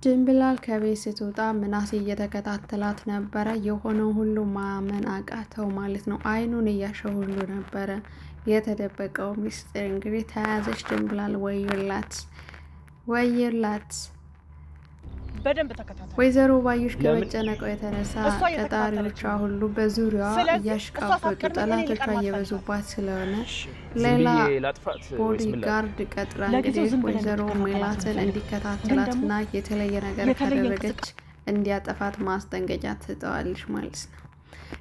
ድንብላል ከቤት ስትወጣ ምናሴ እየተከታተላት ነበረ። የሆነው ሁሉ ማመን አቃተው ማለት ነው። አይኑን እያሸው ሁሉ ነበረ። የተደበቀው ሚስጥር እንግዲህ ተያዘች። ድንብላል ወዮላት ወዮላት። በደንብ ተከታተል። ወይዘሮ ባዩሽ ከመጨነቀው የተነሳ ቀጣሪዎቿ ሁሉ በዙሪያዋ እያሽቃበጡ ጠላቶቿ እየበዙባት ስለሆነ ሌላ ቦዲጋርድ ቀጥራ እንግዲህ ወይዘሮ ሜላትን እንዲከታተላትና የተለየ ነገር ካደረገች እንዲያጠፋት ማስጠንቀቂያ ትሰጠዋለች ማለት ነው።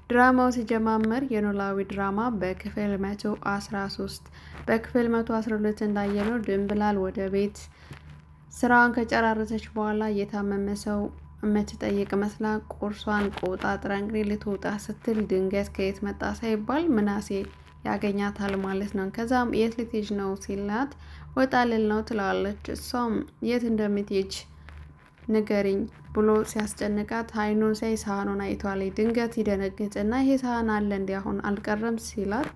ድራማው ሲጀማመር የኖላዊ ድራማ በክፍል 113 በክፍል 112 እንዳየነው ድንብላል ወደ ቤት ስራዋን ከጨራረሰች በኋላ የታመመ ሰው የምትጠይቅ መስላ ቁርሷን ቆጣጥራ እንግዲህ ልትወጣ ስትል ድንገት ከየት መጣ ሳይባል ምናሴ ያገኛታል ማለት ነው። ከዛም የት ልትሄጂ ነው ሲላት ወጣ ልል ነው ትላለች። እሷም የት እንደምትሄጂ ንገሪኝ ብሎ ሲያስጨንቃት አይኑን ሳይ ሳህኑን አይቷል። ድንገት ይደነግጥና ይሄ ሳህን አለ እንዲ አሁን አልቀረም ሲላት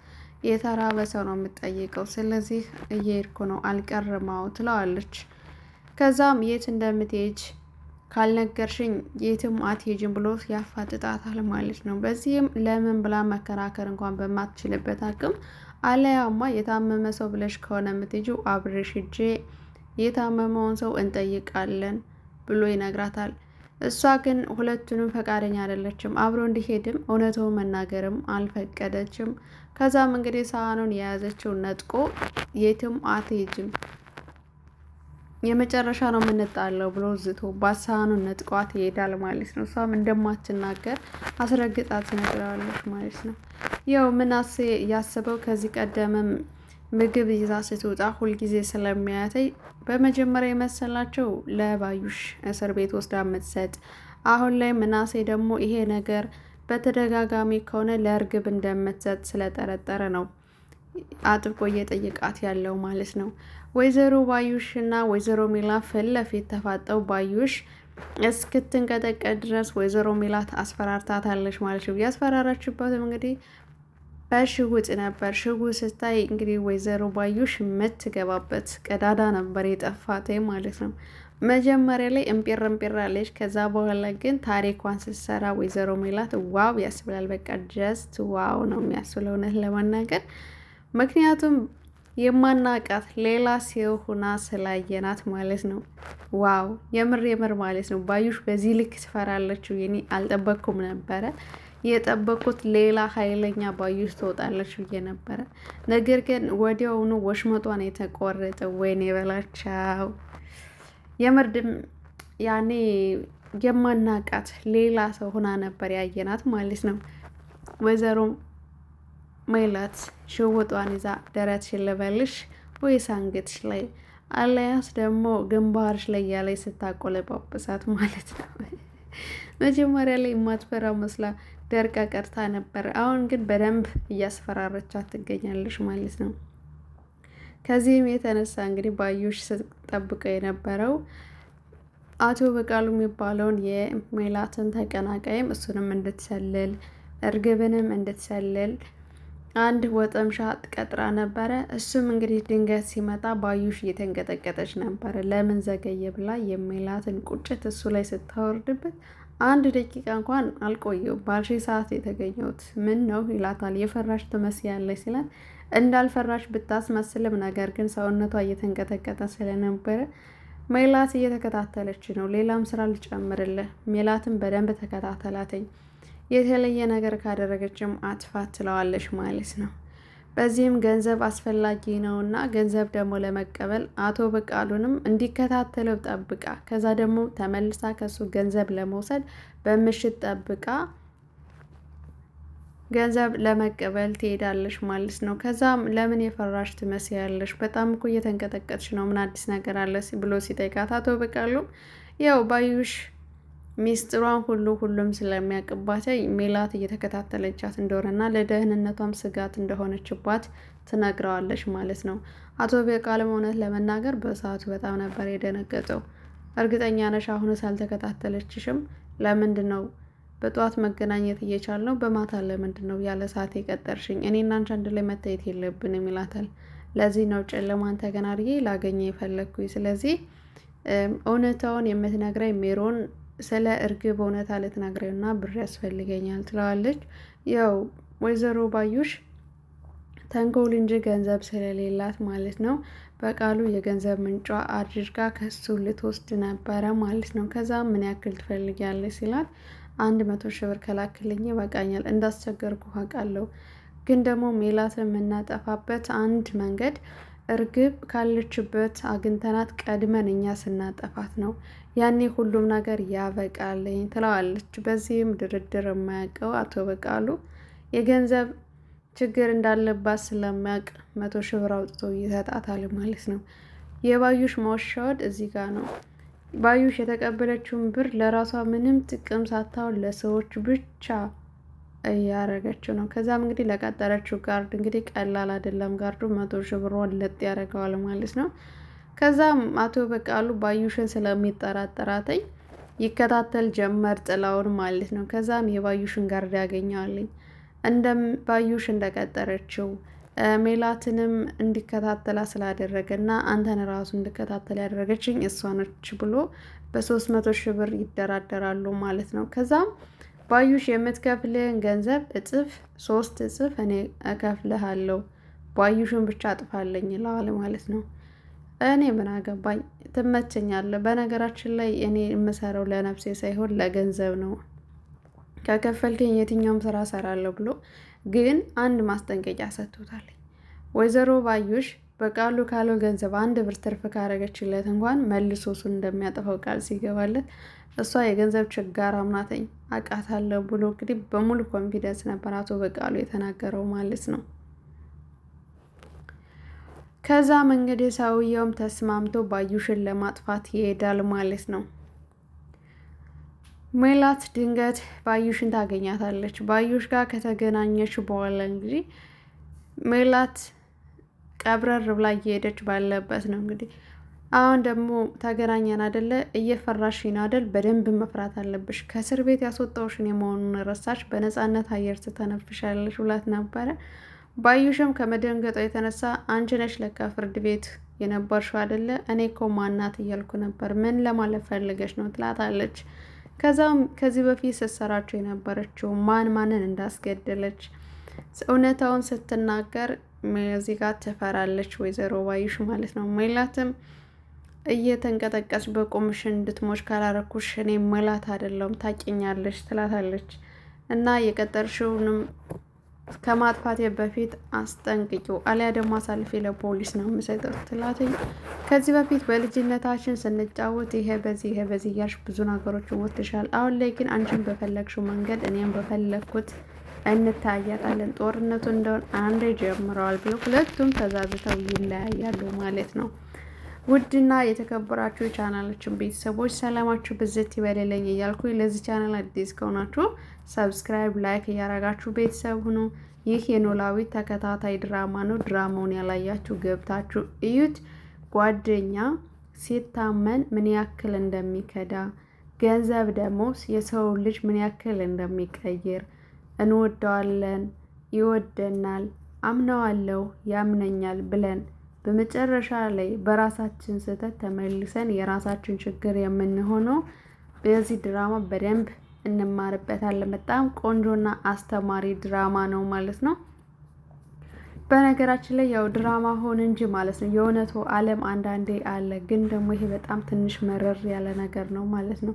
የተራበ ሰው ነው የምትጠይቀው፣ ስለዚህ እየሄድኩ ነው አልቀርማው ትለዋለች። ከዛም የት እንደምትሄጅ ካልነገርሽኝ የትም አትሄጅም ብሎ ያፋጥጣታል ማለት ነው። በዚህም ለምን ብላ መከራከር እንኳን በማትችልበት አቅም አለያማ የታመመ ሰው ብለሽ ከሆነ የምትሄጂው አብረሽ ሂጄ የታመመውን ሰው እንጠይቃለን ብሎ ይነግራታል። እሷ ግን ሁለቱንም ፈቃደኛ አይደለችም። አብሮ እንዲሄድም እውነቱን መናገርም አልፈቀደችም። ከዛም እንግዲህ ሳህኑን የያዘችው ነጥቆ የትም አትሄጅም የመጨረሻ ነው የምንጣለው ብሎ ዝቶባት ሳህኑን ነጥቋት ይሄዳል ማለት ነው። እሷም እንደማትናገር አስረግጣ ትነግረዋለች ማለት ነው። ያው ምናሴ ያሰበው ከዚህ ቀደምም ምግብ ይዛ ስትወጣ ሁልጊዜ ስለሚያያተኝ በመጀመሪያ የመሰላቸው ለባዩሽ እስር ቤት ወስዳ የምትሰጥ፣ አሁን ላይ ምናሴ ደግሞ ይሄ ነገር በተደጋጋሚ ከሆነ ለእርግብ እንደምትሰጥ ስለጠረጠረ ነው አጥብቆ እየጠየቃት ያለው ማለት ነው። ወይዘሮ ባዩሽ እና ወይዘሮ ሜላት ፊት ለፊት ተፋጠው ባዩሽ እስክትንቀጠቀጥ ድረስ ወይዘሮ ሜላት አስፈራርታታለች ማለት ነው። ያስፈራራችበትም እንግዲህ በሽጉጥ ነበር። ሽጉጥ ስታይ እንግዲህ ወይዘሮ ባዩሽ የምትገባበት ቀዳዳ ነበር የጠፋት ማለት ነው። መጀመሪያ ላይ እምጲር አለች። ከዛ በኋላ ግን ታሪኳን ስትሰራ ወይዘሮ ሜላት ዋው ያስብላል። በቃ ጀስት ዋው ነው የሚያስብለው እውነት ለመናገር ምክንያቱም የማናቃት ሌላ ሰው ሆና ስላየናት ማለት ነው። ዋው የምር ማለት ነው። ባዩሽ በዚህ ልክ ትፈራለች ብዬ አልጠበቅኩም ነበረ። የጠበቁት ሌላ ኃይለኛ ባዩሽ ትወጣለች ብዬ ነበረ። ነገር ግን ወዲያውኑ ወሽመጧን የተቆረጠ ወይኔ በላቸው። የምርድም ያኔ የማናቃት ሌላ ሰው ሆና ነበር ያየናት ማለት ነው። ወይዘሮ ሜላት ሽውጧን ይዛ ደረትሽን ልበልሽ ወይስ አንገትሽ ላይ አለያስ ደግሞ ግንባርሽ ላይ ያለች ስታቆለጳጵሳት ማለት ነው። መጀመሪያ ላይ የማትፈራ መስላ ደርቃ ቀርታ ነበር። አሁን ግን በደንብ እያስፈራረቻት ትገኛለች ማለት ነው። ከዚህም የተነሳ እንግዲህ ባዩሽ ስትጠብቀው የነበረው አቶ በቃሉ የሚባለውን የሜላትን ተቀናቃይም እሱንም እንድትሰልል እርግብንም እንድትሰልል አንድ ወጠምሻ ቀጥራ ነበረ። እሱም እንግዲህ ድንገት ሲመጣ ባዩሽ እየተንቀጠቀጠች ነበረ። ለምን ዘገየ ብላ የሜላትን ቁጭት እሱ ላይ ስታወርድበት አንድ ደቂቃ እንኳን አልቆየው። ባልሽ ሰዓት የተገኘሁት ምን ነው ይላታል። የፈራሽ ትመስያለች ሲላት እንዳልፈራሽ ብታስመስልም ነገር ግን ሰውነቷ እየተንቀጠቀጠ ስለነበረ ሜላት እየተከታተለች ነው። ሌላም ስራ ልጨምርልህ፣ ሜላትን በደንብ ተከታተላተኝ የተለየ ነገር ካደረገችም አጥፋት ትለዋለች ማለት ነው። በዚህም ገንዘብ አስፈላጊ ነው እና ገንዘብ ደግሞ ለመቀበል አቶ በቃሉንም እንዲከታተለው ጠብቃ ከዛ ደግሞ ተመልሳ ከሱ ገንዘብ ለመውሰድ በምሽት ጠብቃ ገንዘብ ለመቀበል ትሄዳለች ማለት ነው። ከዛም ለምን የፈራሽ ትመስያለሽ? በጣም እኮ እየተንቀጠቀጥሽ ነው፣ ምን አዲስ ነገር አለ ብሎ ሲጠይቃት አቶ በቃሉ ያው ባዩሽ ሚስጥሯን ሁሉም ስለሚያውቅባት ሜላት እየተከታተለቻት እንደሆነና ለደህንነቷም ስጋት እንደሆነችባት ትነግረዋለች ማለት ነው። አቶ በቃሉም እውነት ለመናገር በሰዓቱ በጣም ነበር የደነገጠው። እርግጠኛ ነሽ አሁንስ አልተከታተለችሽም? ለምንድን ነው በጠዋት መገናኘት እየቻልነው በማታ ለምንድን ነው ያለ ሰዓት የቀጠርሽኝ? እኔና አንቺ አንድ ላይ መታየት የለብንም ይላታል። ለዚህ ነው ጨለማን ተገናርዬ ላገኘ የፈለግኩኝ። ስለዚህ እውነታውን የምትነግረኝ ሜሮን ስለ እርግብ እውነታ ልትነግረውና ብር ያስፈልገኛል ትለዋለች። ያው ወይዘሮ ባዩሽ ተንኮል እንጂ ገንዘብ ስለሌላት ማለት ነው በቃሉ የገንዘብ ምንጯ አድርጋ ከሱ ልትወስድ ነበረ ማለት ነው። ከዛ ምን ያክል ትፈልጊያለሽ ሲላት 100,000 ብር ከላክልኝ ይበቃኛል፣ እንዳስቸገርኩ አውቃለሁ፣ ግን ደግሞ ሜላትን የምናጠፋበት አንድ መንገድ እርግብ ካለችበት አግኝተናት ቀድመን እኛ ስናጠፋት ነው፣ ያኔ ሁሉም ነገር ያበቃልኝ ትለዋለች። በዚህም ድርድር የማያውቀው አቶ በቃሉ የገንዘብ ችግር እንዳለባት ስለሚያውቅ 100,000 ብር አውጥቶ ይሰጣታል ማለት ነው። የባዩሽ መወሻወድ እዚህ ጋር ነው። ባዩሽ የተቀበለችውን ብር ለራሷ ምንም ጥቅም ሳታውን ለሰዎች ብቻ እያረገችው ነው። ከዛም እንግዲህ ለቀጠረችው ጋርድ እንግዲህ ቀላል አይደለም፣ ጋርዱ 100,000 ብሯን ለጥ ያደርገዋል ማለት ነው። ከዛም አቶ በቃሉ ባዩሽን ስለሚጠራጠራተኝ ይከታተል ጀመር ጥላውን ማለት ነው። ከዛም የባዩሽን ጋርድ ያገኘዋልኝ ባዩሽ እንደቀጠረችው ሜላትንም እንዲከታተላ ስላደረገ እና አንተን ራሱ እንዲከታተል ያደረገችኝ እሷ ነች ብሎ በ300,000 ብር ይደራደራሉ ማለት ነው። ከዛም ባዩሽ የምትከፍልህን ገንዘብ እጥፍ 3 እጥፍ እኔ እከፍልሃለሁ፣ ባዩሽን ብቻ አጥፋለኝ ይለዋል ማለት ነው። እኔ ምን አገባኝ ትመቸኛለህ፣ በነገራችን ላይ እኔ የምሰራው ለነፍሴ ሳይሆን ለገንዘብ ነው፣ ከከፈልከኝ የትኛውም ስራ ሰራለሁ ብሎ ግን አንድ ማስጠንቀቂያ ሰጥቶታል። ወይዘሮ ባዩሽ በቃሉ ካለው ገንዘብ 1 ብር ትርፍ ካረገችለት እንኳን መልሶ እሱን እንደሚያጠፋው ቃል ሲገባለት እሷ የገንዘብ ችጋራም ናትኝ አውቃታለሁ ብሎ እንግዲህ በሙሉ ኮንፊደንስ ነበር አቶ በቃሉ የተናገረው ማለት ነው። ከዛም እንግዲህ ሰውየውም ተስማምቶ ባዩሽን ለማጥፋት ይሄዳል ማለት ነው። ሜላት ድንገት ባዩሽን ታገኛታለች። ባዩሽ ጋር ከተገናኘች በኋላ እንግዲህ ሜላት ቀብረር ብላ እየሄደች ባለበት ነው እንግዲህ አሁን ደግሞ ተገናኘን አደለ፣ እየፈራሽ ነው አደል፣ በደንብ መፍራት አለብሽ፣ ከእስር ቤት ያስወጣውሽን የመሆኑን ረሳሽ፣ በነፃነት አየር ትተነፍሻለሽ ብላት ነበረ። ባዩሽም ከመደንገጧ የተነሳ አንቺ ነሽ ለካ ፍርድ ቤት የነበርሽው አደለ፣ እኔ እኮ ማናት እያልኩ ነበር፣ ምን ለማለት ፈልገሽ ነው ትላታለች። ከዛም ከዚህ በፊት ስትሰራቸው የነበረችው ማንን እንዳስገደለች እውነታውን ስትናገር እዚህ ጋር ትፈራለች ወይዘሮ ባዩሽ ማለት ነው። ሜላትም እየተንቀጠቀች በቁምሽ እንድትሞች ካላረኩሽ እኔ ሜላት አይደለሁም ታውቂኛለሽ ትላታለች። እና የቀጠርሽውንም ከማጥፋቴ በፊት አስጠንቅቂው አሊያ ደግሞ አሳልፌ ለፖሊስ ነው የምሰጠው ትላትኝ። ከዚህ በፊት በልጅነታችን ስንጫወት ይሄ በዚህ እያልሽ ብዙ ነገሮችን ወጥሻል። አሁን ላይ ግን አንቺን በፈለግሽው መንገድ እኔም በፈለግኩት እንታያታለን፣ ጦርነቱ እንደሆን አንዴ ጀምረዋል ብሎ ሁለቱም ተዛዝተው ይለያያሉ ማለት ነው። ውድና የተከበራችሁ የቻናላችን ቤተሰቦች ሰላማችሁ ብዝት ይበልልኝ እያልኩ ለዚህ ቻናል አዲስ ከሆናችሁ ሰብስክራይብ፣ ላይክ እያረጋችሁ ቤተሰብ ሁኑ። ይህ የኖላዊ ተከታታይ ድራማ ነው። ድራማውን ያላያችሁ ገብታችሁ እዩት። ጓደኛ ሲታመን ምን ያክል እንደሚከዳ፣ ገንዘብ ደግሞ የሰው ልጅ ምን ያክል እንደሚቀይር እንወደዋለን፣ ይወደናል፣ አምነዋለሁ፣ ያምነኛል ብለን በመጨረሻ ላይ በራሳችን ስህተት ተመልሰን የራሳችን ችግር የምንሆነው በዚህ ድራማ በደንብ እንማርበታለን። በጣም ቆንጆና አስተማሪ ድራማ ነው ማለት ነው። በነገራችን ላይ ያው ድራማ ሆነ እንጂ ማለት ነው የእውነቱ ዓለም አንዳንዴ አለ፣ ግን ደግሞ ይሄ በጣም ትንሽ መረር ያለ ነገር ነው ማለት ነው።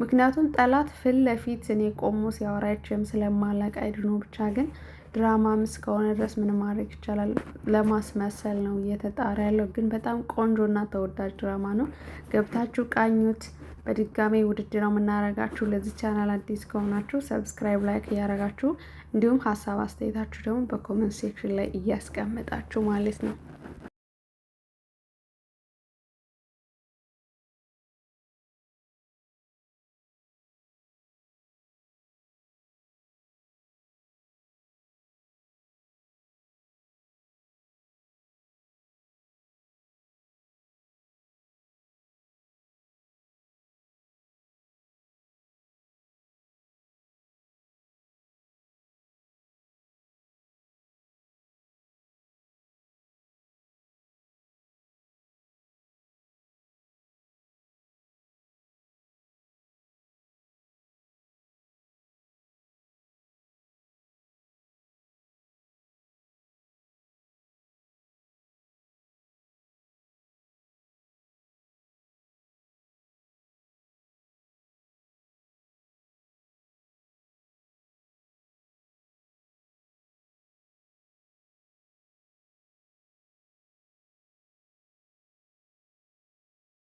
ምክንያቱም ጠላት ፊት ለፊት እኔ ቆሞ ሲያወራችም ስለማላቅ አይድኖ ብቻ ግን ድራማም እስከሆነ ድረስ ምን ማድረግ ይቻላል፣ ለማስመሰል ነው እየተጣረ ያለው። ግን በጣም ቆንጆና ተወዳጅ ድራማ ነው። ገብታችሁ ቃኙት። በድጋሚ ውድድር ነው የምናረጋችሁ። ለዚህ ቻናል አዲስ ከሆናችሁ ሰብስክራይብ፣ ላይክ እያረጋችሁ እንዲሁም ሀሳብ አስተያየታችሁ ደግሞ በኮሜንት ሴክሽን ላይ እያስቀመጣችሁ ማለት ነው።